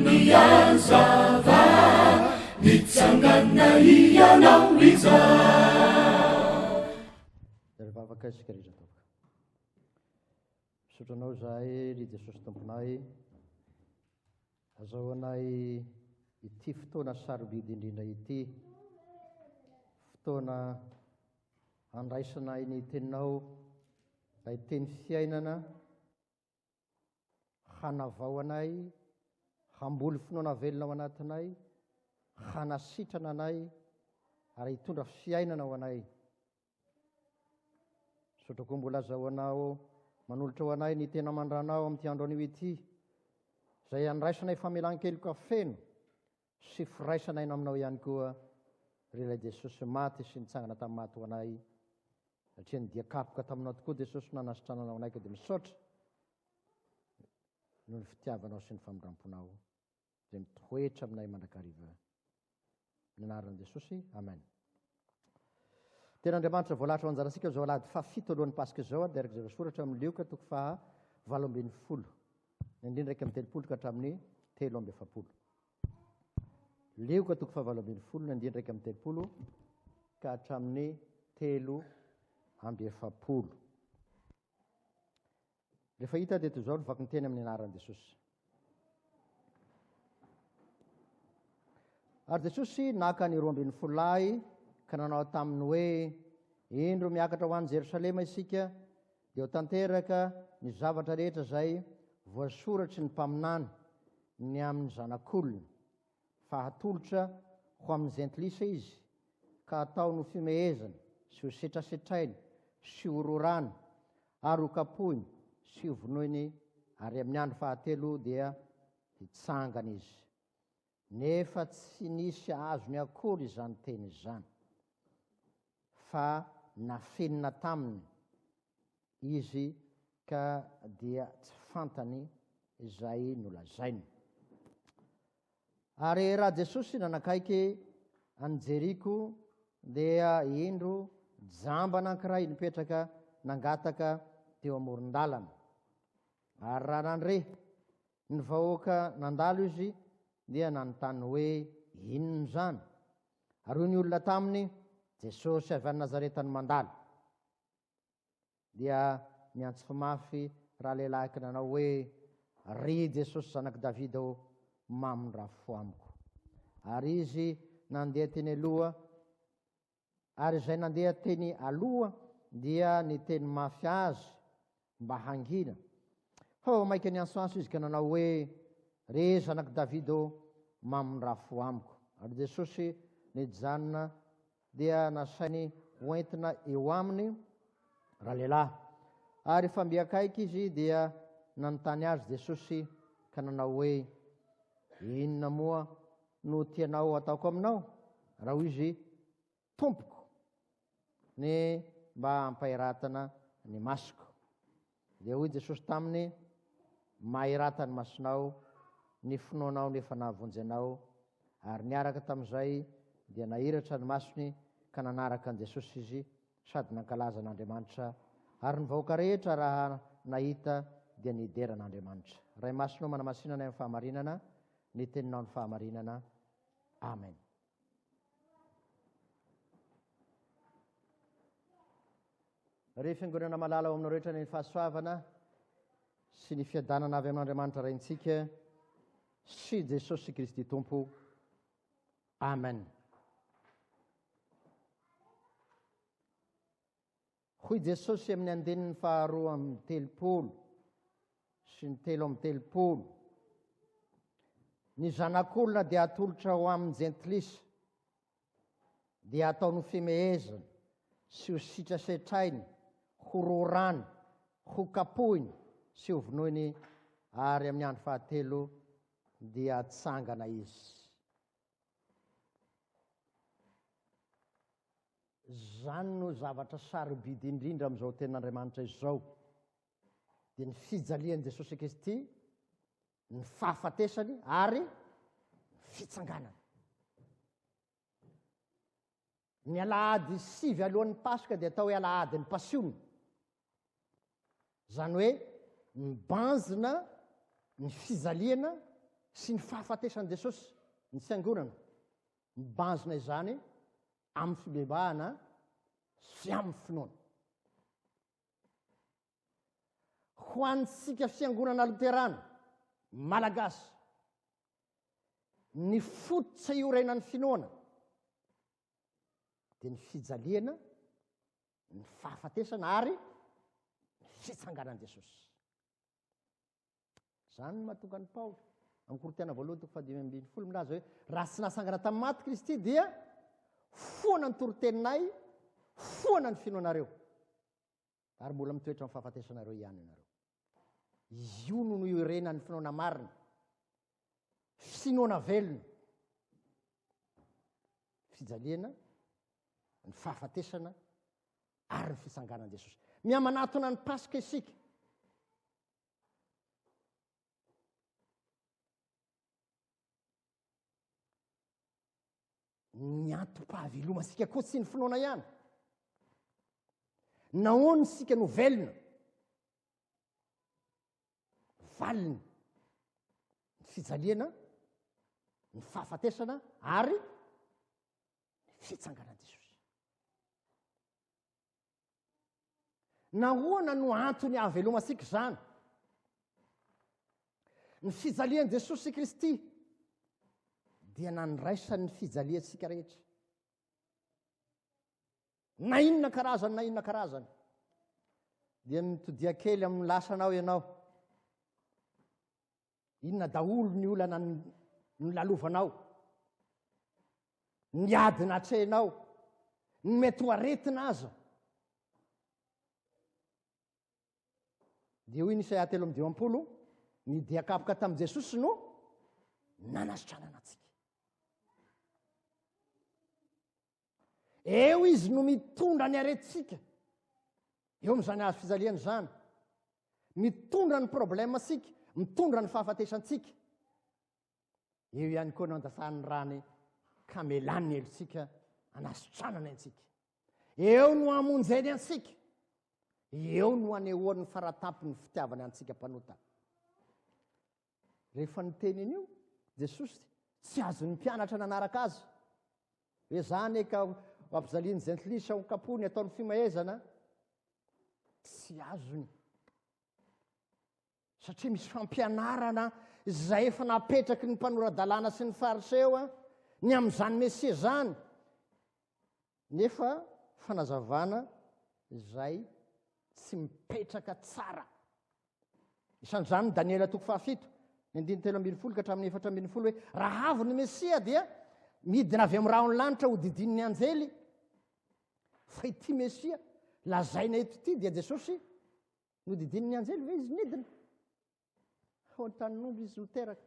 miazava mitsangana ianao iza. Revavaka isika rehetra toka. Misotranao zahay ry Jesosy tomponay, azahoanay ity fotoana sarobidy indrindra ity, fotoana andraisanay ny teninao, ilay teny fiainana, hanavao anay, hamboly finoana velona ao anatinay, hanasitrana anay, ary hitondra fiainana ao anay. Sotrako mbola azahoanao manolotra ho anay ny tena mandranao amin'ity andro anio ity, izay andraisanay famelan-keloka feno sy firaisanay aminao ihany koa, ry ilay Jesosy maty sy nitsangana tamin'ny maty ho anay, satria nidia kapoka taminao tokoa Jesosy, nanasitrananao anay ka dia misaotra noho ny fitiavanao sy ny famindramponao, izay mitoetra aminay mandrakariva. Ny anaran'i Jesosy, amen. Ten'Andriamanitra voalatra ho anjarasika zao alahady fafito alohan'ny Paska izao, dia araka izay voasoratra amin'ny Lioka toko faha 8:20, ny indrindraiky amin'ny 30 ka hatramin'ny 7:10. Lioka toko faha 8:20, ny indrindraiky amin'ny 30 ka hatramin'ny 7:10. Rehefa hita dia toy izao no vaky ny teny amin'ny anaran'i Jesosy. Ary Jesosy naka ny 12 lahy ka nanao taminy hoe, indro miakatra ho an'ny Jerosalema isika, dia ho tanteraka ny zavatra rehetra izay voasoratry ny mpaminany ny amin'ny zanak'olona, fa hatolotra ho amin'ny zentilisa izy, ka ataony ho fimehezana sy ho setrasetrainy sy ho rorana ary ho kapohiny sy ho vonoiny, ary amin'ny andro fahatelo dia hitsangana izy. Nefa tsy nisy azony akory izany teny izany, fa nafenina taminy izy ka dia tsy fantany izay nolazainy. Ary raha Jesosy nanakaiky any Jeriko, dia indro jamba anankiray nipetraka nangataka teo amoron-dalana. Ary raha nandre ny vahoaka nandalo izy, dia nanontany hoe inona izany? Ary hoy ny olona taminy, Jesosy avy any Nazaretany mandalo. Dia niantso fimafy raha lehilahy nanao hoe, ry Jesosy zanak' Davida o, mamindrafo amiko. Ary izy nandeha teny aloha, ary izay nandeha teny aloha dia ny teny mafy azy mba hangina. Fa maika niantsoantso izy ka nanao hoe, ry zanak' Davida o, mamindrafo amiko. Ary Jesosy nijanona dia nasainy hoentina eo aminy raha lehilahy. Ary efa mbiakaiky izy dia nanontany azy Jesosy ka nanao hoe, inona moa no tianao ataoko aminao? Raha hoy izy, tompoko, ny mba hampairatana ny masoko. Dia hoy Jesosy taminy, mahirata ny masonao, ny finoanao nefa nahavonjy anao. Ary niaraka tamin'izay dia nahiratra ny masony ka nanaraka an' Jesosy izy, sady nankalaza an'Andriamanitra. Ary ny vahoaka rehetra raha nahita dia nideran'Andriamanitra. Ray masonao manamasinana amin'ny fahamarinana, ny teninao ny fahamarinana. Amen. Ry fiangonana malala ao aminao rehetra ny fahasoavana sy ny fiadanana avy amin'Andriamanitra raintsika sy Jesosy Kristy Tompo. Amen. Hoy Jesosy amin'ny andeniny faharoa amin'ny 30 sy ny 3:30, ny zanak'olona dia atolotra ho amin'ny jentilisa, dia ataony ho fimehezana sy ho sitrasetrainy, ho rorany, ho kapohiny sy ho vonoiny, ary amin'ny andro fahatelo dia tsangana izy. Zany no zavatra sarobidy indrindra amin'izao tenin'Andriamanitra izao, dia ny fijalian'i Jesosy Kristy, ny fahafatesany ary fitsanganana. Ny alahady 7 alohan'ny Paska dia atao hoe alahady ny pasiona. Zany hoe ny banjina, ny fijaliana sy ny fahafatesan'i Jesosy ny fiangonana mibanjina izany amin'ny fibebahana sy amin'ny finoana. Ho antsika fiangonana Loterana Malagasy, ny fototra iorenan'ny finoana dia ny fijaliana, ny fahafatesana ary ny fitsanganan'i Jesosy. Izany no mahatonga ny Paoly amin'ny Korintena 1:5 milaza hoe raha tsy nasangana tamin'ny maty Kristy dia foana ny toriteninay, foana ny finoanareo, ary mbola mitoetra amin'ny fahafatesanareo ihany ianareo. Io no iorenan'ny finoana marina, finoana velona, fijaliana, ny fahafatesana ary ny fitsanganan'i Jesosy. Mihamanatona ny Paska isika. Ny antom-pahavelomasika koa tsy ny finoana ihany. Nahoana sika no velona, valiny, ny fijaliana, ny fahafatesana ary ny fitsanganan'i Jesosy. Nahoana no antony hahavelomasika izany? Ny fijalian'i Jesosy Kristy dia nandraisany ny fijaliantsika rehetra. Na inona karazany, na inona karazany. Dia mitodia kely amin'ny lasanao ianao. Inona daholo ny olana ny lalovanao, ny adina atrehinao, ny mety ho aretina aza. Dia hoy ny Isaia 3:20, ny dia kapoka tamin'i Jesosy no nanasitranana antsika. Eo izy no mitondra ny aretintsika. Eo amin'izany azo fijaliana izany. Mitondra ny problème sika, mitondra ny fahafatesantsika. Eo ihany koa no andafahany rany ka melany ny elontsika, anasitranana antsika. Eo no amonjeny antsika. Eo no anehoan'ny faratampony fitiavany antsika mpanota. Rehefa niteny io, Jesosy tsy azony mpianatra nanaraka azy. Hoe zany ka ampizaliany jentilisa ho kapony ataony fimaezana, tsy azony. Satria misy fampianarana izay efa napetraky ny mpanoradalàna sy ny fariseo ny amin'izany Mesia zany. Nefa fanazavana izay tsy mipetraka tsara. Isan'izany Daniela 7:13 ka hatramin'ny 14 hoe raha avy ny Mesia dia midina avy amin'ny rahony lanitra ho didin'ny anjely. Fa ity Mesia lazaina eto ity dia Jesosy no didin'ny anjely ve izy midina? Ao an-tanin'omby izy miteraka.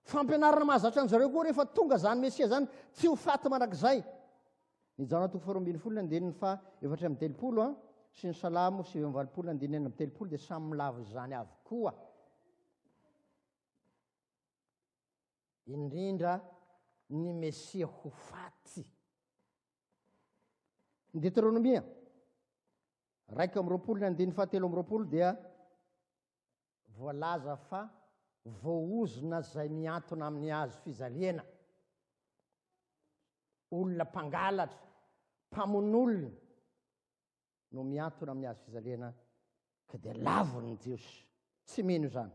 Fampianarana mahazatra an'zareo koa rehefa tonga zany Mesia zany tsy ho faty manak'izay. Ny Jaona 2:4 sy ny Salamo 7:20 dia samy milava izany avokoa. Indrindra ny Mesia ho faty. Ny Deutéronomia 1:20 dia voalaza fa voaozona zay miantona amin'ny hazo fijaliana. Olona mpangalatra, mpamon'olona no miantona amin'ny hazo fijaliana ka dia lavon'ny Diosy. Tsy mino izany.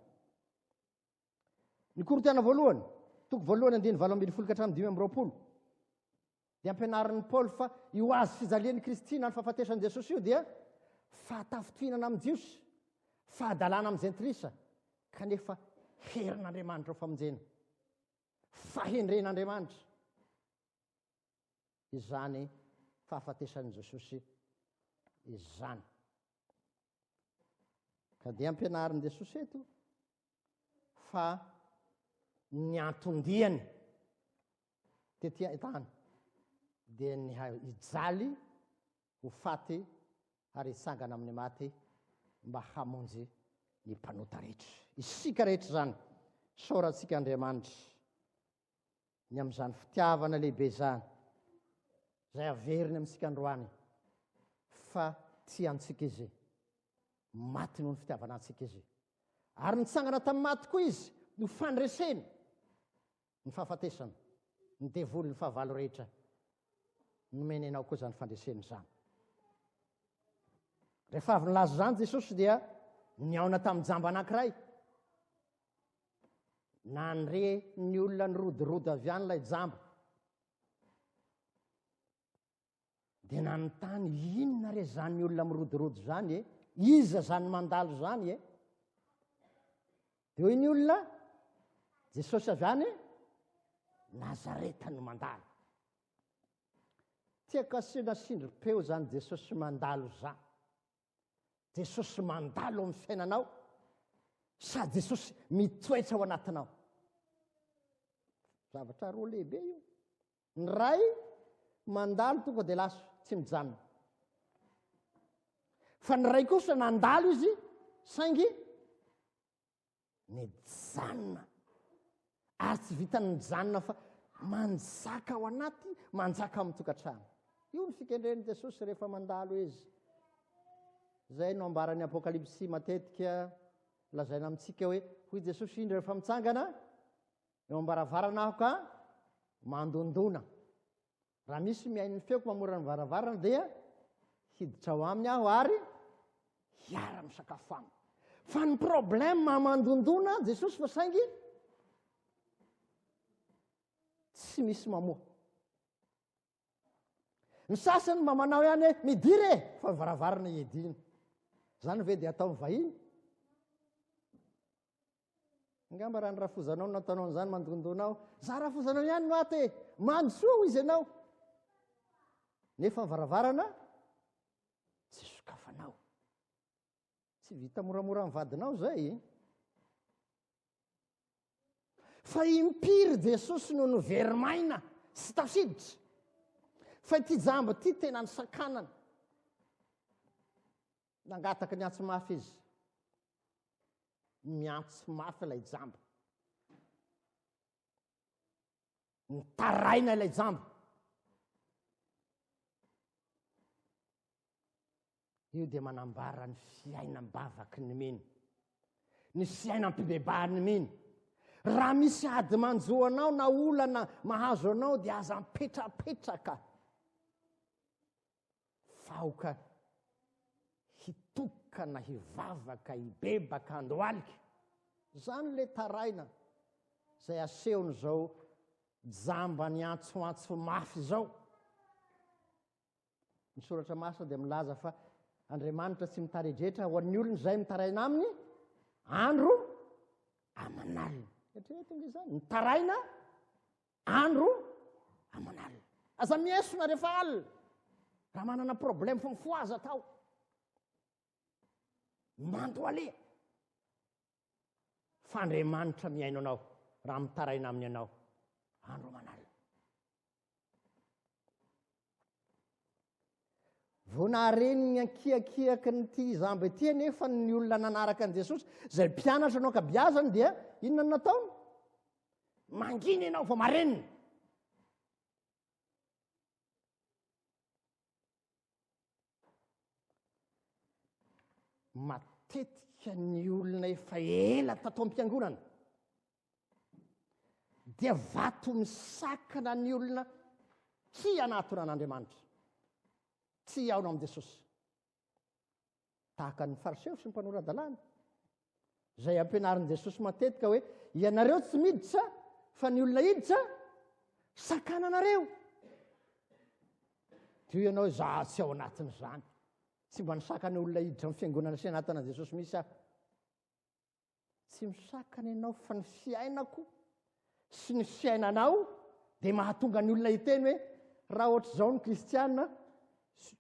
Ny Korintena 1:7 ka hatramin'ny 5:20 dia ampianarin'ny Paoly fa io azo fijalian'ny Kristy na ny fahafatesan'i Jesosy io dia fahatafitohinana amin'ny Diosy, fahadalàna amin'ny jentilisa, kanefa herin'Andriamanitra ho famonjena, fahendren'Andriamanitra. Izany fahafatesan'i Jesosy izany. Ka dia ampianarin'i Jesosy eto fa ny antondiany tetỳ tany dia ny hijaly ho faty ary hitsangana amin'ny maty mba hamonjy ny mpanota rehetra. Isika rehetra zany sorantsika Andriamanitra ny amin'izany fitiavana lehibe zany zay averiny amintsika androany fa tiantsika izy, maty noho ny fitiavana antsika izy. Ary nitsangana tamin'ny maty koa izy no fandreseny ny fahafatesana ny devoly ny fahavalo rehetra nomeny anao koa zany fandreseny zany. Rehefa avy nilaza zany Jesosy dia niaona tamin'ny jamba anankiray, nandre ny olona nyrodorody avy any ilay jamba, dia nanontany inona re zany ny olona mirodorody zany e, iza zany mandalo zany e. Dia hoy ny olona, Jesosy avy any Nazareta no mandalo. Tiako asiana sindrim-peo zany Jesosy mandalo zany. Jesosy mandalo amin'ny fiainanao, sady Jesosy mitoetra ao anatinao. Zavatra roa lehibe io. Ny ray mandalo tonga dia laso, tsy mijanona. Fa ny ray kosa nandalo izy, saingy mijanona. Ary tsy vitany mijanona fa manjaka ao anaty, manjaka amin'ny tokantrano. Io ny fikendren'i Jesosy rehefa mandalo izy. Zay no ambaran'ny Apokalipsy matetika lazaina amintsika hoe, hoy Jesosy indro rehefa mitsangana eo ambaravarana aho ka mandondona. Raha misy mihaino ny feoko mamora ny varavarana dia hiditra ao aminy aho ary hiara-misakafo aminy. Fa ny problème mandondona Jesosy fa saingy tsy misy mamoha. Ny sasany mamanao ihany hoe midire fa varavarana ediny. Zany ve dia atao vahiny? Ngamba raha ny rafozanao nataonao an'izany mandondonao, za rafozanao ihany no aty, mandsoa izy ianao. Nefa ny varavarana tsy sokafanao. Tsy vita moramora ny vadinao zay. Fa impiry Jesosy no noverimaina sy tafiditra. Fa ity jamba ty tena ny sakanana. Nangataka ny antso mafy izy. Miantso mafy ilay jamba. Nitaraina ilay jamba. Io dia manambara ny fiainam-bavaky ny miny. Ny fiainam-pibebahany miny. Raha misy ady manjoanao na olana mahazo anao dia aza mipetrapetraka. Faoka hitokana, hivavaka, hibebaka, andohalika. Zany le taraina zay asehony zao jamba ny antsoantso mafy zao. Ny soratra masina dia milaza fa Andriamanitra tsy mitaredretra ho an'ny olona izay mitaraina aminy andro aman'alina. Eritreretina izany, mitaraina andro aman'alina. Aza miesona rehefa alina. Raha manana problème fa mifoaza tao. Mandoale. Fa Andriamanitra miaino anao raha mitaraina aminy anao andro aman'alina. Vao nahareny ny ankiakiaky nyty zamba ity nefa ny olona nanaraka an' Jesosy, zay mpianatra anao kabiazany dia inona no nataony? Manginy ianao vao mareniny. Matetika ny olona efa ela tato am-piangonana dia vato misakana ny olona tsy anatona an'Andriamanitra, tsy aona amin'i Jesosy. Tahaka ny fariseo sy ny mpanora-dalàna zay ampianarin'i Jesosy matetika hoe ianareo tsy miditra fa ny olona hiditra sakana anareo. Dio ianao za tsy ao anatin'izany. Tsy mba nisakana olona hiditra amin'ny fiangonana sy anatina Jesosy misy aho. Tsy misakana ianao fa ny fiainako sy ny fiainanao dia mahatonga ny olona hiteny hoe raha ohatr' izao ny kristianina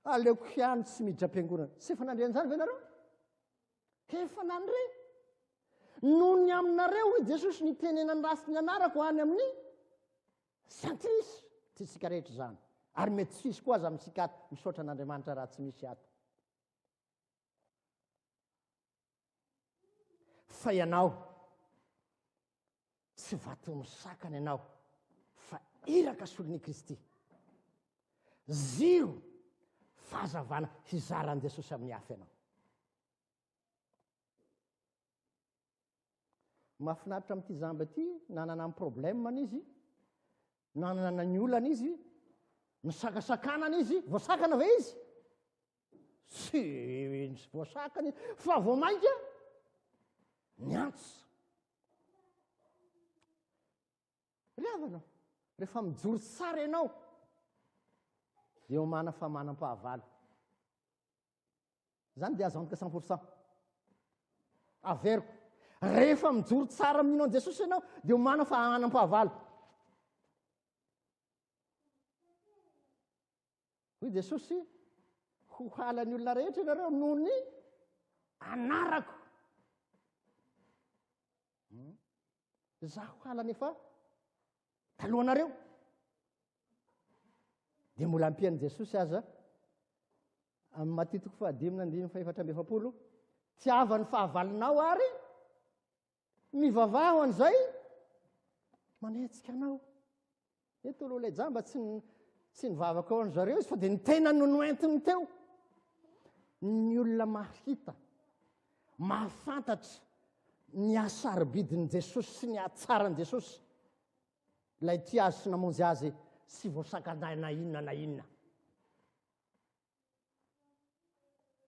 aleoko hiany tsy miditra am-piangonana. Tsy efa nandre an'izany ve nareo? Efa nandre. Noho ny aminareo hoy Jesosy nitenenany rasy ny anarako any amin'ny santrisy. Tsy tsika rehetra izany. Ary mety tsisy koa aza amintsika ato misaotra an'Andriamanitra raha tsy misy ato. Fa ianao tsy vato misakana ianao fa iraka solon'i Kristy. Ziro fahazavana hizaran'i Jesosy amin'ny hafa ianao. mahafinaritra amin'ity zamba ity, nanana amin'ny problème izy, nanana ny olana izy, nisakasakanana izy, voasakana ve izy? Sy voasakana izy, fa vao mainka ny antso. Ry havana, rehefa mijoro tsara ianao, dia omana fa manam-pahavalo. Zany dia azo antoka 100%. Averiko. Rehefa mijoro tsara aminao Jesosy ianao, dia omana fa manam-pahavalo. Hoy Jesosy, ho halan'ny olona rehetra ianareo noho ny anarako. Zaho ho halany efa talohanareo. Dia mbola ampian'i Jesosy aza amin'ny Matthieu 5:4-7, tiavany fahavalonao ary mivavaha an'izay manetsika anao. Eto aloha ilay jamba tsy nivavaka ao an'zareo izy fa dia ny tena no noentiny teo. Ny olona mahita, mahafantatra ny asaribidin'i Jesosy sy ny atsaran'i Jesosy, ilay ty azy sy namonjy azy sy voasakana na inona na inona.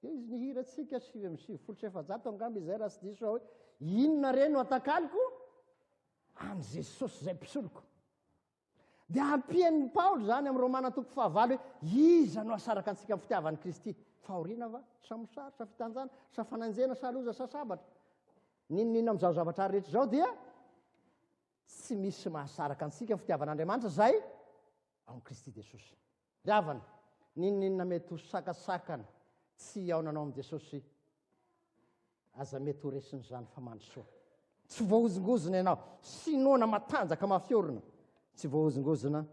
Izy nihirantsika 7:7 angamba izay raha sy diso hoe inona re no atakaliko amin'ny Jesosy izay mpisoloko. Dia ampian'ny Paoly zany amin'ny Romana 5 hoe iza no asaraka antsika amin'ny fitiavan'i Kristy? Fahoriana va? Sa mosary, sa fitanjana, sa fananjena, sa loza, sa sabatra? Ninona amin'izao zavatra rehetra izao dia tsy misy mahasaraka antsika amin'ny fitiavan'Andriamanitra zay ao Kristy Jesosy. Ry havana, ninona mety ho sakasakana tsy aonanao amin'i Jesosy, aza mety ho resin'izany fa mandrosoa. Tsy voahozongozona ianao, sinoana matanjaka mafiorina. Tsy voahozongozona,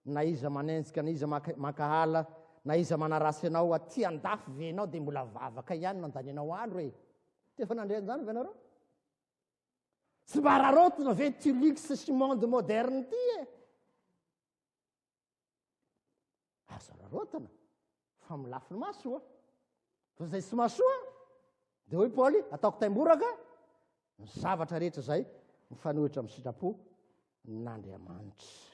na iza manenjika, na iza mankahala, na iza manarasy ianao, aty andafy ve ianao dia mbola vavaka ihany nandany ianao andro e. Tefa nandrean'izany ve nareo? Tsy mba rarotona ve ty luxe sy monde moderne ty e? Azo rarotana, fa milafiny masoa. Fa zay tsy masoa, dia hoy Paoly, ataoko taimboraka ny zavatra rehetra zay mifanohitra amin'ny sitrapo n'Andriamanitra.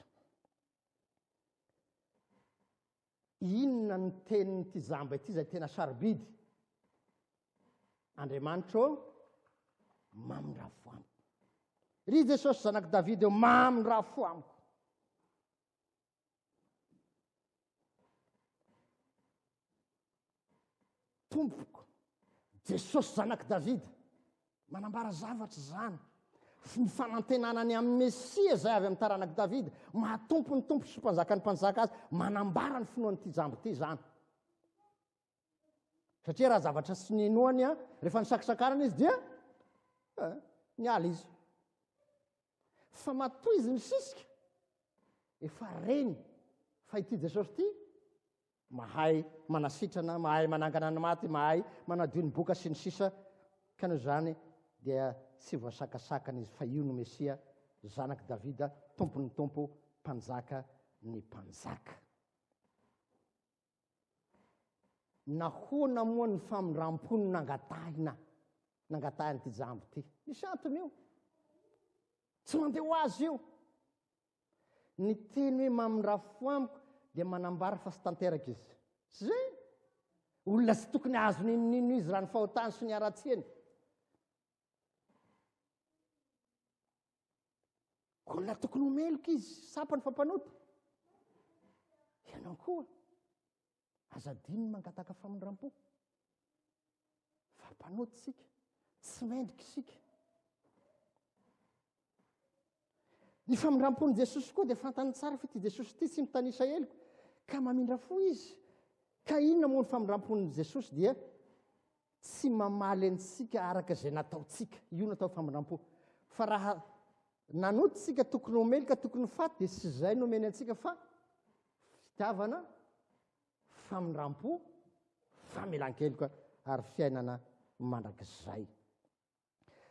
Inona ny tenin'ity zamba ity zay tena sarobidy? Andriamanitra ô, mamin-drafo amiko. Ry Jesosy zanaky Davida eo, mamin-drafo amiko. Tompoko, Jesosy zanaky Davida, manambara zavatra zany. Ny fanantenanany amin'ny Mesia zay avy amin'ny taranaky Davida, mahatompo ny tompo sy mpanjakany mpanjaka azy, manambara ny finoan'ity zamba ity zany. Satria raha zavatra sy ninoany rehefa nisakasakarana izy dia niala izy. Fa matoy izy ny sisika, efa reny fa ity Jesosy ity mahay manasitrana, mahay manangana ny maty, mahay manadio ny boka sy ny sisa, ka noho izany dia tsy voasakasakana izy fa io no Mesia, zanaky Davida, tompony tompo, mpanjaka ny mpanjaka. Nahoana moa ny famindram-pony nangatahiny ty jambo ty? Misy antony io, tsy mandeha ho azy io. Ny teny hoe mamin-drafo amiko dia manambara fa sy tanteraka izy. Zay olona tsy tokony azo ninino izy raha ny fahotany sy ny aratsiany. Olona tokony homeloka izy, sapany fampanota. Ianao koa aza diny mangataka famindram-po. Fampanota isika, tsy mendrika isika. Ny famindram-pon'i Jesosy koa dia fantany tsara fa ity Jesosy ity tsy mitanisa heliko ka mamindra fo izy. Ka inona moa ny famindram-pon'i Jesosy dia tsy mamaly antsika araka izay nataontsika. Io natao famindram-po. Fa raha nanototsika tokony homeloka, tokony faty, dia sy izay nomeny antsika fa fitiavana, famindram-po, famelan-keloka ary fiainana mandrakizay.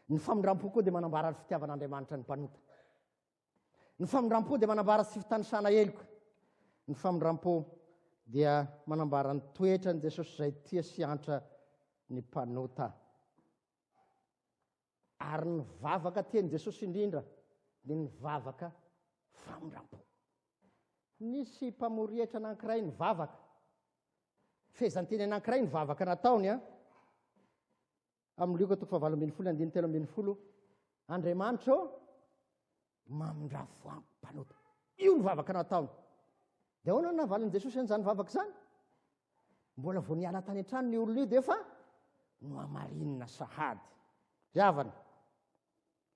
Ny famindram-po koa dia manambara ny fitiavan'Andriamanitra ny mpanota. Ny famindram-po dia manambara sy fitanisana heloka. Ny famindram-po dia manambara ny toetra ny Jesosy izay tia sy antra ny mpanota. ary ny vavaka tiany Jesosy indrindra dia ny vavaka famondram-po. Nisy mpamorihitra anankiray ny vavaka, fehezanteny anankiray ny vavaka nataony amin'ny Lioka 7:7-7. Andriamanitra mamondra-fo ampanota. Io ny vavaka nataony. Dia ahoana ny navalin'i Jesosy an'izany vavaka izany? Mbola vao niala tany an-trano ny olona io dia efa no amarinina sahady. Ry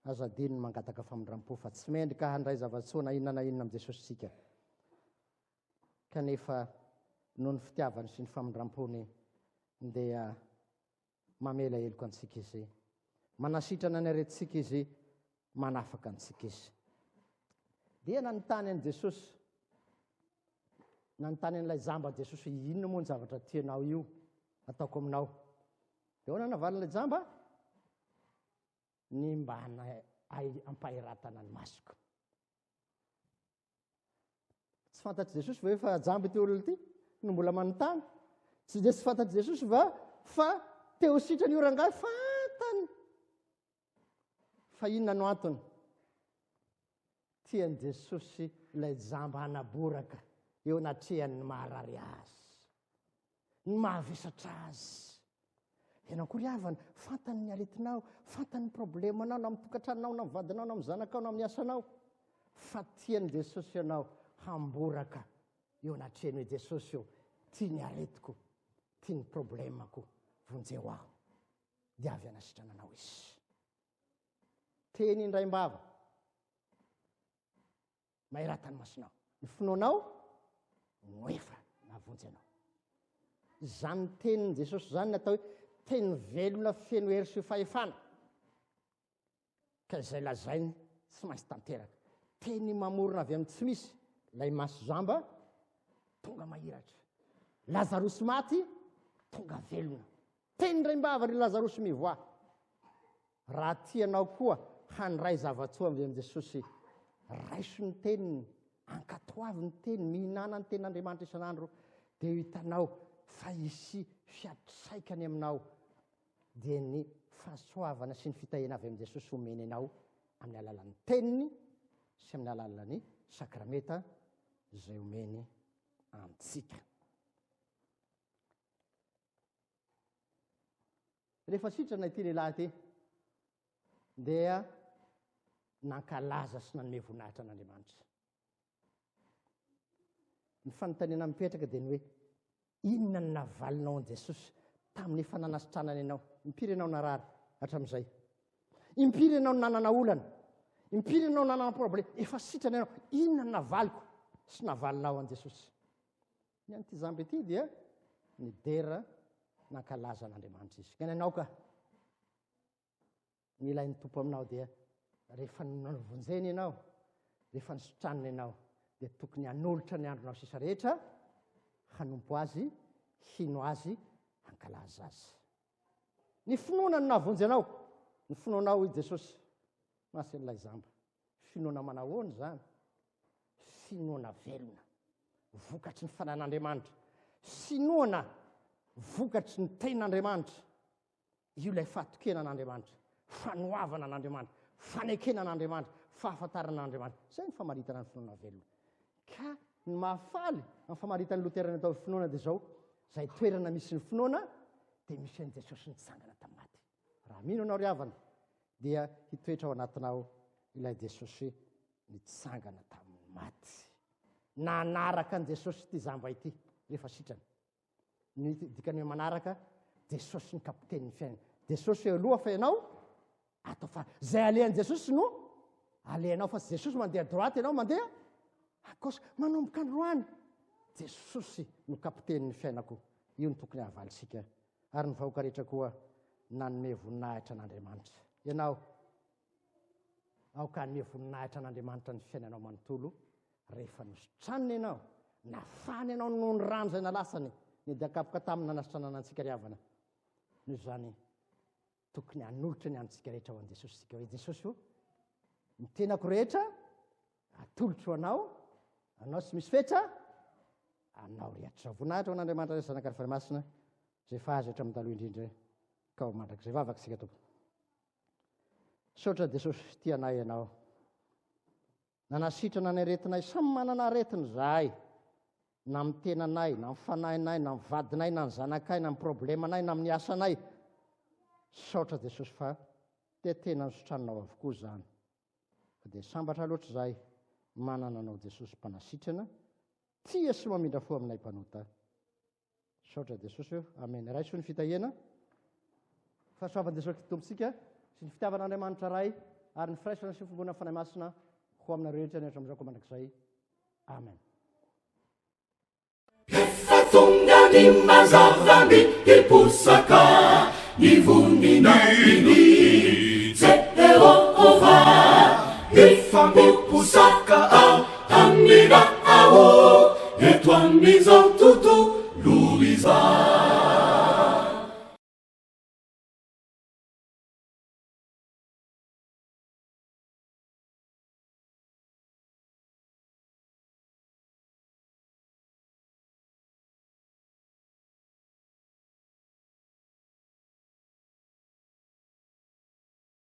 azadiny mangataka famondram-po fa tsy mendrika handray zavatsoa na inona amin'ny Jesosy sika. Kanefa noho ny fitiavany sy ny famondram-pony dia mamela eloko antsika izy, manasitrana ny aretintsika izy, manafaka antsika izy. Dia nanontany an'i Jesosy, nanontany an'ilay jamba Jesosy, inona moa ny zavatra tianao io ataoko aminao? Dia ahoana navalin'ilay jamba? Ny mba ampahiratana ny masoko. Tsy fantatry Jesosy va efa jamba ity olona ity no mbola manontany? Tsy dia tsy fantatry Jesosy va fa teo sitrany io rangahy fantany. Fa inona no antony? Tiany Jesosy ilay jamba hanaboraka eo anatrehany maharary azy, ny mahavesatra azy. Ianao koa ry havana, fantany ny aretinao, fantany ny problemanao na amin'ny tokantranonao, na amin'ny vadinao, na amin'ny zanakao, na amin'ny asanao. Fa tiany Jesosy ianao hamboraka eo anatrehany hoe Jesosy eo, tia ny aretiko, tia ny problemako, vonjeo aho, dia avy anasitranana anao izy. Teny indray-mbava, mahiratany masonao, ny finoanao no efa navonjy anao. Izany tenin' Jesosy izany natao hoe teny velona feno hery sy fahefana, ka izay lazainy tsy maintsy tanteraka. Teny mamorona avy amin'ny tsy misy, ilay maso jamba tonga mahiratra, Lazarosy maty tonga velona. Teny indray-mbava ry Lazarosy mivoa. Raha tianao koa handray zavatsoa avy amin'ny Jesosy, raiso ny teniny, ankatoavy ny teniny, mihinana ny tenin'Andriamanitra isan'andro, dia hitanao fa hisy fiatraikany aminao, dia ny fahasoavana sy ny fitahena avy amin'ny Jesosy omeny anao amin'ny alalan'ny teniny sy amin'ny alalan'ny sakramenta izay omeny antsika. Rehefa sitrana ity lehilahy ity dia nankalaza sy nanome voninahitra an'Andriamanitra. Ny fanontaniana mipetraka dia ny hoe inona ny navalinao an' Jesosy tamin'ny efa nanasitranany ianao? Impiry ianao narary hatramin'izay? Impiry ianao nanana olana? Impiry ianao nanana problema? Efa sitrana ianao, inona ny navaliko sy navalinao an' Jesosy? Ny an'ity zamba ity dia nidera nankalaza an'Andriamanitra izy. Ka ianao ka ny ilain'ny tompo aminao dia rehefa navonjeny ianao, rehefa nisotranina ianao, dia tokony hanolotra ny andronao sisa rehetra, hanompo azy, hino azy, hankalaza azy. Ny finoana no nahavonjy anao, ny finoanao i Jesosy. Masy an'ilay zamba. Finoana manahoana zany? Finoana velona, vokatry ny fanan'Andriamanitra. Finoana vokatry ny tenan'Andriamanitra. Io ilay fatokenan'Andriamanitra, fanoavana an'Andriamanitra, fanekena an'Andriamanitra, fahafantarana an'Andriamanitra. Izay ny famaritana ny finoana velona. Ka ny mahafaly amin'ny famaritany Loterana atao finoana dia izao, izay toerana misy ny finoana dia misy an'i Jesosy nitsangana tamin'ny maty. Raha mino anao ry havana dia hitoetra ao anatinao ilay Jesosy nitsangana tamin'ny maty. Nanaraka an'i Jesosy ity zamba ity rehefa sitrana. Ny dikany hoe manaraka, Jesosy ny kapiten'ny fiainana. Jesosy eo aloha fa ianao atao fa izay alehan'i Jesosy no alehanao, fa tsy Jesosy mandeha droite ianao mandeha akosy. Manomboka androany, Jesosy no kapiten'ny fiainako. Io ny tokony hahavalitsika. Ary ny vahoaka rehetra koa nanome voninahitra an'Andriamanitra. Ianao, aoka hanome voninahitra an'Andriamanitra ny fiainanao manontolo rehefa nosotranina ianao, nafana ianao noho ny rano izay nalasany, ny dakapoka taminy nanasitranana antsika ry havana. Noho izany tokony hanolotra ny antsika rehetra ho an'i Jesosy sika hoe Jesosy io, ny tenako rehetra atolotro anao, anao tsy misy fetra, anao rehetra. Voninahitra ho an'Andriamanitra rehetra zanaka ny farimasina, izay fahazatra amin'ny taloha indrindra ka ho mandrakizay vavaka sika tompo. saotra Jesosy tianay ianao. Nanasitrana ny aretinay, samy manana aretiny zahay, na amin'ny tenanay, na amin'ny fanahinay, na amin'ny vadinay, na ny zanakay, na amin'ny problemanay, na amin'ny asanay. Saotra Jesosy fa tetena ny sotranao avokoa zany. Fa dia sambatra loatra izahay manana anao Jesosy mpanasitrana, tia sy mamindra fo aminay mpanota. Saotra Jesosy eo, amen. Raiso ny fitahiana. Fahasoavan'i Jesosy tomponsika sy ny fitiavan'Andriamanitra ray ary ny firaisana sy ny fimbonana fanahy masina ho amina rehetra ny hatramizao mandrakizay. Amen. Efa tonga ny mazava miposaka ny voninahiny Jehova efa miposaka ao amin'ny raha eto amin'izao tontolo izao.